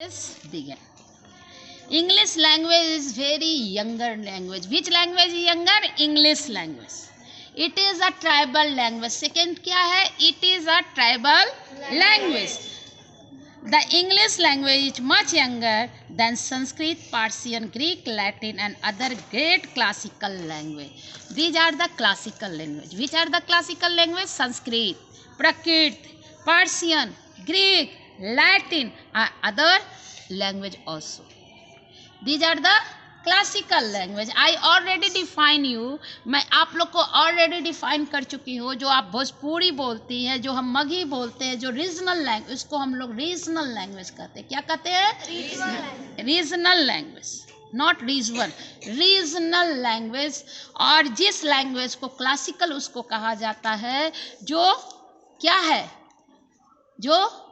Let's begin. English language is very younger language. Which language is younger? English language. It is a tribal language. Second क्या है? It is a tribal language. The English language is much younger than Sanskrit, Persian, Greek, Latin and other great classical language. These are the classical language. Which are the classical language? Sanskrit, Prakrit, Persian, Greek, Latin and other language also. These are the classical language. I already define you. मैं आप लोग को already define कर चुकी हूँ. जो आप भोजपुरी बोलती हैं, जो हम मगही बोलते हैं, जो रीजनल लैंग्वेज, उसको हम लोग रीजनल लैंग्वेज कहते हैं. क्या कहते हैं? Regional language, not regional, regional language. और जिस लैंग्वेज को क्लासिकल उसको कहा जाता है जो क्या है, जो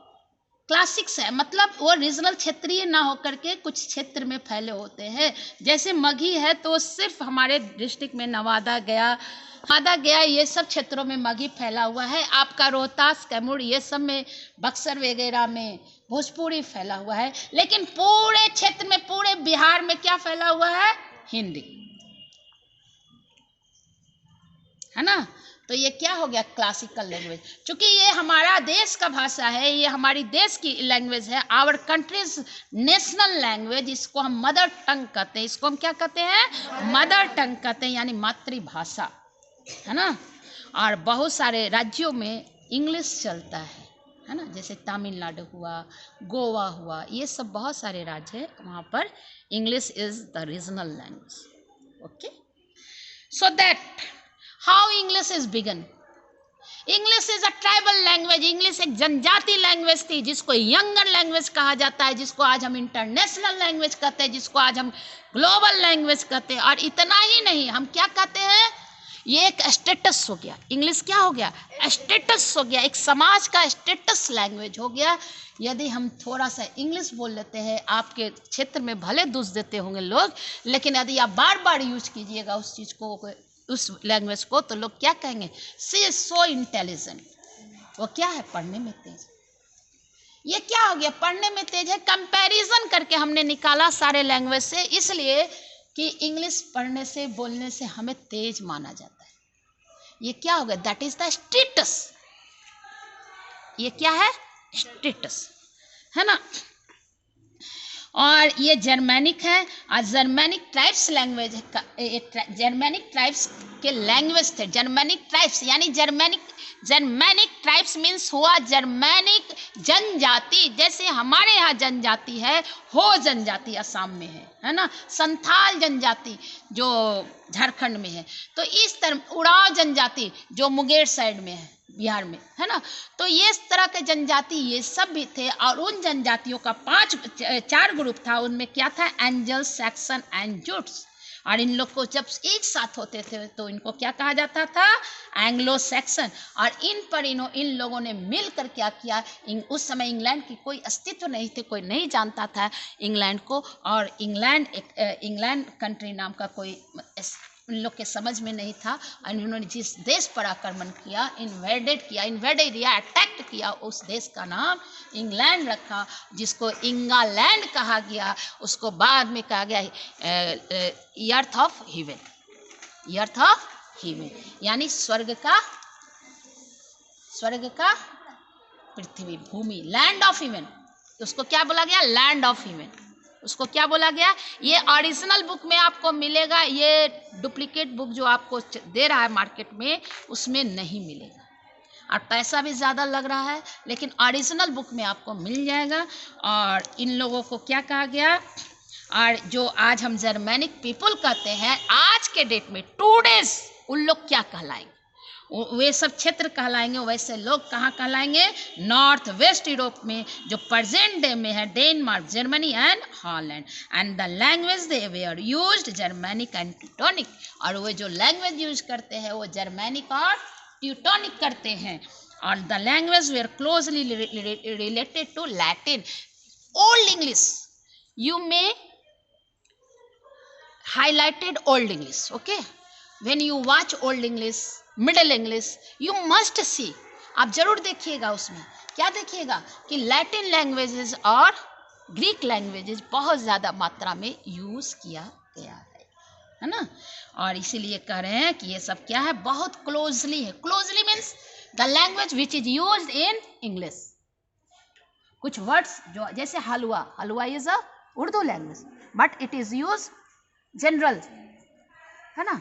क्लासिक्स है, मतलब वो रीजनल क्षेत्रीय ना होकर के कुछ क्षेत्र में फैले होते हैं. जैसे मगही है तो सिर्फ हमारे डिस्ट्रिक्ट में नवादा गया ये सब क्षेत्रों में मगही फैला हुआ है. आपका रोहतास, कैमूर ये सब में, बक्सर वगैरह में भोजपुरी फैला हुआ है. लेकिन पूरे क्षेत्र में, पूरे बिहार में क्या फैला हुआ है? हिंदी है ना. तो ये क्या हो गया? Classical language. क्योंकि ये हमारा देश का भाषा है, ये हमारी देश की लैंग्वेज है. Our country's national language. इसको हम मदर टंग कहते हैं. इसको हम क्या कहते हैं? मदर टंग कहते हैं, यानी मातृभाषा, है ना. और बहुत सारे राज्यों में इंग्लिश चलता है ना. जैसे तमिलनाडु हुआ, गोवा हुआ, ये सब बहुत सारे राज्य हैं, वहाँ पर English is the regional language. Okay, so that how English is begin. English is a tribal language. English एक जनजाति लैंग्वेज थी, जिसको यंगर लैंग्वेज कहा जाता है, जिसको आज हम इंटरनेशनल लैंग्वेज कहते हैं, जिसको आज हम ग्लोबल लैंग्वेज कहते हैं. और इतना ही नहीं, हम क्या कहते हैं? ये एक स्टेटस हो गया. इंग्लिश क्या हो गया? स्टेटस हो गया. एक समाज का स्टेटस लैंग्वेज हो गया. यदि हम थोड़ा सा इंग्लिश बोल लेते हैं, आपके क्षेत्र में भले दोष देते होंगे लोग, लेकिन यदि आप बार बार यूज कीजिएगा उस चीज़ को, उस लैंग्वेज को, तो लोग क्या कहेंगे? सी इज सो इंटेलिजेंट. वो क्या है? पढ़ने में तेज. ये क्या हो गया? पढ़ने में तेज है. कंपैरिजन करके हमने निकाला सारे लैंग्वेज से, इसलिए कि इंग्लिश पढ़ने से, बोलने से हमें तेज माना जाता है. ये क्या हो गया? That is the status. ये क्या है? स्टेटस, है ना. और ये जर्मैनिक है. और Germanic tribes language, Germanic tribes के लैंग्वेज थे. जर्मैनिक ट्राइब्स यानी जर्मैनिक ट्राइब्स मीन्स हुआ जर्मैनिक जनजाति. जैसे हमारे यहाँ जनजाति है, हो जनजाति असम में है ना. संथाल जनजाति जो झारखंड में है. तो इस तरह उड़ाव जनजाति जो मुंगेर साइड में है, बिहार में, है ना. तो ये इस तरह के जनजाति ये सब भी थे. और उन जनजातियों का 4 ग्रुप था. उनमें क्या था? Angel, Saxon and Jutes. और इन लोग को जब एक साथ होते थे तो इनको क्या कहा जाता था? Anglo Saxon. और इन लोगों ने मिलकर क्या किया? उस समय इंग्लैंड की कोई अस्तित्व नहीं थे, कोई नहीं जानता था इंग्लैंड को. और इंग्लैंड कंट्री नाम का कोई उन लोग के समझ में नहीं था. और उन्होंने जिस देश पर आक्रमण किया, इन्वेड एरिया अटैक किया, उस देश का नाम इंग्लैंड रखा, जिसको इंगालैंड कहा गया. उसको बाद में कहा गया earth of heaven. Earth of heaven यानी स्वर्ग का पृथ्वी, भूमि, लैंड ऑफ हेवन. उसको क्या बोला गया? Land of heaven. उसको क्या बोला गया? ये ओरिजिनल बुक में आपको मिलेगा. ये डुप्लीकेट बुक जो आपको दे रहा है मार्केट में, उसमें नहीं मिलेगा. और पैसा भी ज़्यादा लग रहा है, लेकिन ओरिजिनल बुक में आपको मिल जाएगा. और इन लोगों को क्या कहा गया? और जो आज हम जर्मैनिक पीपल कहते हैं, आज के डेट में टूडेज उन लोग क्या कहलाएंगे? वे सब क्षेत्र कहलाएंगे. वैसे लोग कहाँ कहलाएंगे? नॉर्थ वेस्ट यूरोप में, जो प्रेजेंट डे में है Denmark, Germany and Holland. And the language they were used Germanic and Teutonic. और वो जो लैंग्वेज यूज करते हैं वो जर्मैनिक और ट्यूटोनिक करते हैं. और the language were closely related to Latin. Old English, you may highlighted old English. Okay, when you watch old English, middle English, you must see. आप जरूर देखिएगा. उसमें क्या देखिएगा? कि लैटिन लैंग्वेजेस और ग्रीक लैंग्वेजेस बहुत ज़्यादा मात्रा में यूज़ किया गया है ना। और इसीलिए कह रहे हैं कि ये सब क्या है, बहुत क्लोजली है। Closely means the language which is used in English. कुछ वर्ड्स जो जैसे halwa, halwa is a Urdu language but it is use general, है ना।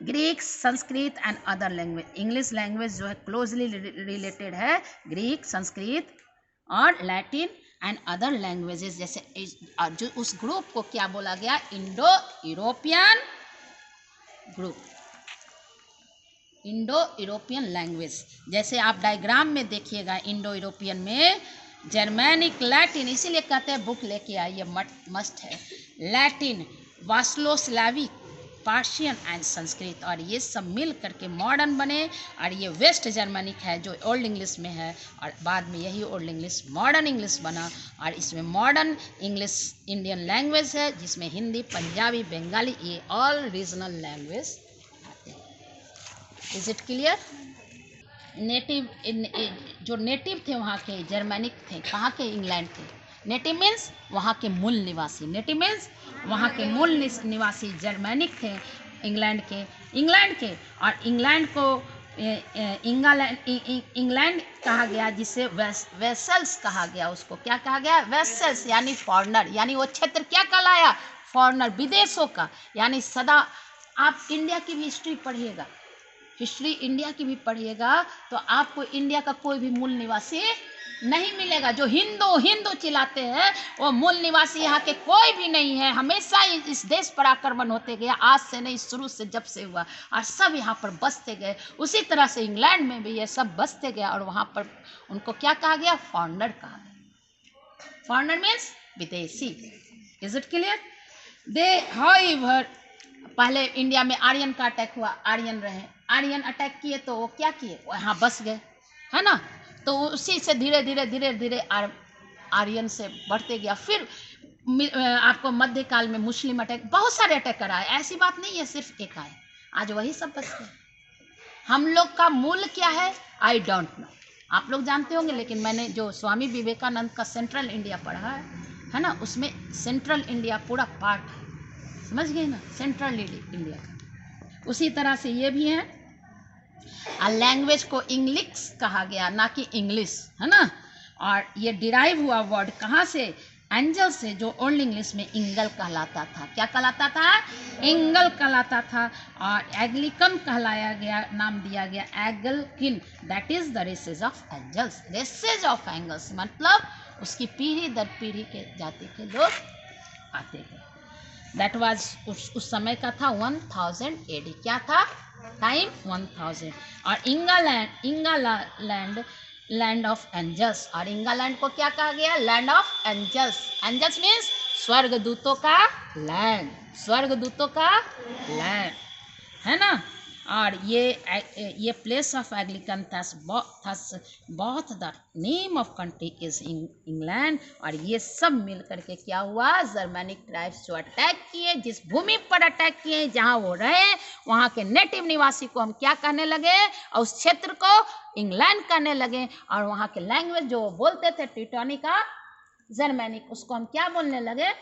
Greek, Sanskrit and other language, English language जो है क्लोजली रिलेटेड है ग्रीक, संस्कृत और लैटिन एंड अदर लैंग्वेजेस। जैसे जो उस ग्रुप को क्या बोला गया, Indo European group, Indo European language. जैसे आप डायग्राम में देखिएगा, इंडो यूरोपियन में जर्मैनिक, लैटिन, इसीलिए कहते हैं बुक लेके आइए, मस्ट है। लैटिन, वास्लोस्लाविक, पर्शियन एंड संस्कृत, और ये सब मिल करके मॉडर्न बने। और ये वेस्ट जर्मनिक है जो ओल्ड इंग्लिश में है, और बाद में यही ओल्ड इंग्लिश मॉडर्न इंग्लिश बना। और इसमें मॉडर्न इंग्लिश इंडियन लैंग्वेज है, जिसमें हिंदी, पंजाबी, बंगाली, ये ऑल रीजनल लैंग्वेज आते हैं। Is it clear? नेटिव, जो नेटिव थे वहाँ के, जर्मनिक थे, कहाँ के, इंग्लैंड के। नेटिव मीन्स वहाँ के मूल निवासी, नेटिव मीन्स वहाँ के मूल निवासी जर्मनिक थे, इंग्लैंड के। और इंग्लैंड को इंग्लैंड कहा गया, जिसे वेसल्स कहा गया। उसको क्या कहा गया, वेसल्स, यानी फॉरनर, यानी वो क्षेत्र क्या कहलाया, फॉरनर, विदेशों का। यानी सदा आप इंडिया की भी हिस्ट्री पढ़िएगा, हिस्ट्री इंडिया की भी पढ़िएगा, तो आपको इंडिया का कोई भी मूल निवासी नहीं मिलेगा। जो हिंदू चिल्लाते हैं वो मूल निवासी यहाँ के कोई भी नहीं है। हमेशा इस देश पर आक्रमण होते गए, आज से नहीं, शुरू से जब से हुआ, और सब यहाँ पर बसते गए। उसी तरह से इंग्लैंड में भी ये सब बसते गए, और वहाँ पर उनको क्या कहा गया, फॉरनर कहा गया। फॉरनर मीन्स विदेशी। Is it clear? They however, पहले इंडिया में आर्यन का अटैक हुआ, आर्यन रहे, आर्यन अटैक किए तो वो क्या किए, वो यहाँ बस गए, है ना। तो उसी से धीरे धीरे आर्यन से बढ़ते गया। फिर आपको मध्यकाल में मुस्लिम अटैक, बहुत सारे अटैकर आए, ऐसी बात नहीं है सिर्फ एक आए, आज वही सब बस गए। हम लोग का मूल क्या है, आई डोंट नो, आप लोग जानते होंगे, लेकिन मैंने जो स्वामी विवेकानंद का सेंट्रल इंडिया पढ़ा है ना, उसमें सेंट्रल इंडिया पूरा पार्ट है, समझ गए ना, सेंट्रल इंडिया का। उसी तरह से ये भी है, लैंग्वेज को इंग्लिश कहा गया, ना कि इंग्लिश, है ना। और ये डिराइव हुआ वर्ड कहाँ से, एंजल से, जो ओल्ड इंग्लिश में इंगल कहलाता था। क्या कहलाता था, इंगल कहलाता था। और एग्लिकन कहलाया गया, नाम दिया गया एगलकिन, that is the races of angels. Races of Angles मतलब उसकी पीढ़ी दर पीढ़ी के जाति के लोग आते गए। दैट वाज उस समय का था 1000 AD। क्या था टाइम, 1000। और इंगालैंड, लैंड ऑफ एंजल्स। और इंगालैंड को क्या कहा गया, land of angels. Angels means स्वर्गदूतों का लैंड, स्वर्गदूतों का लैंड, है ना। और ये प्लेस ऑफ एग्लिकन था बहुत, the name of country is England. और ये सब मिल करके क्या हुआ, जर्मनिक ट्राइब्स जो अटैक किए, जिस भूमि पर अटैक किए, जहाँ वो रहे, वहाँ के नेटिव निवासी को हम क्या कहने लगे, और उस क्षेत्र को इंग्लैंड कहने लगे। और वहाँ के लैंग्वेज जो बोलते थे टिटोनिका, जर्मनिक, उसको हम क्या बोलने लगे,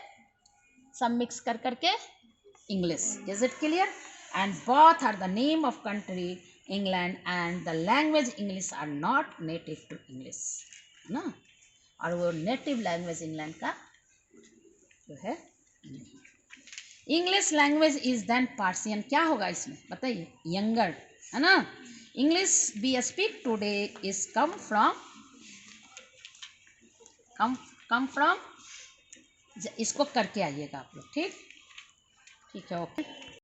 सब मिक्स कर करके English. Is it clear? And both are the name of country England, and the language English are not native to English, ना। और वो नेटिव लैंग्वेज इंग्लैंड का जो है English language is then Persian. क्या होगा इसमें बताइए, यंगर, है ना। English we speak today is come from, इसको करके आइएगा आप लोग, ठीक है, ओके।